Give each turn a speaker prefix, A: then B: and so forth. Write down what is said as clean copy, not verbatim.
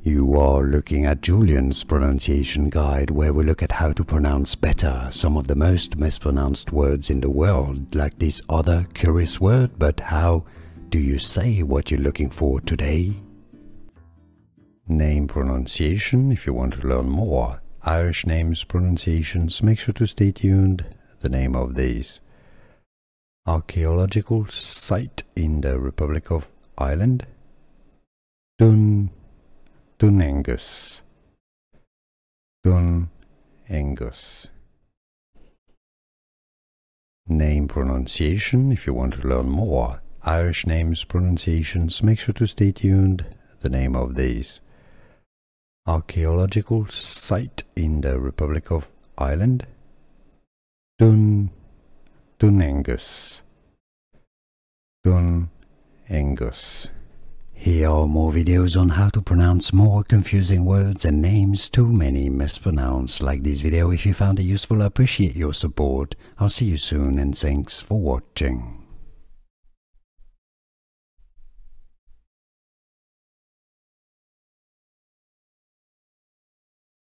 A: You are looking at Julian's pronunciation guide, where we look at how to pronounce better some of the most mispronounced words in the world, like this other curious word. But how do you say what you're looking for today? Name pronunciation. If you want to learn more Irish names pronunciations, make sure to stay tuned. The name of this archaeological site in the Republic of Ireland: Dun Aengus. Dun Aengus. Name pronunciation. If you want to learn more Irish names pronunciations, make sure to stay tuned. The name of this archaeological site in the Republic of Ireland: Dun Aengus. Dun Aengus. Here are more videos on how to pronounce more confusing words and names too many mispronounced. Like this video if you found it useful. I appreciate your support. I'll see you soon and thanks for watching.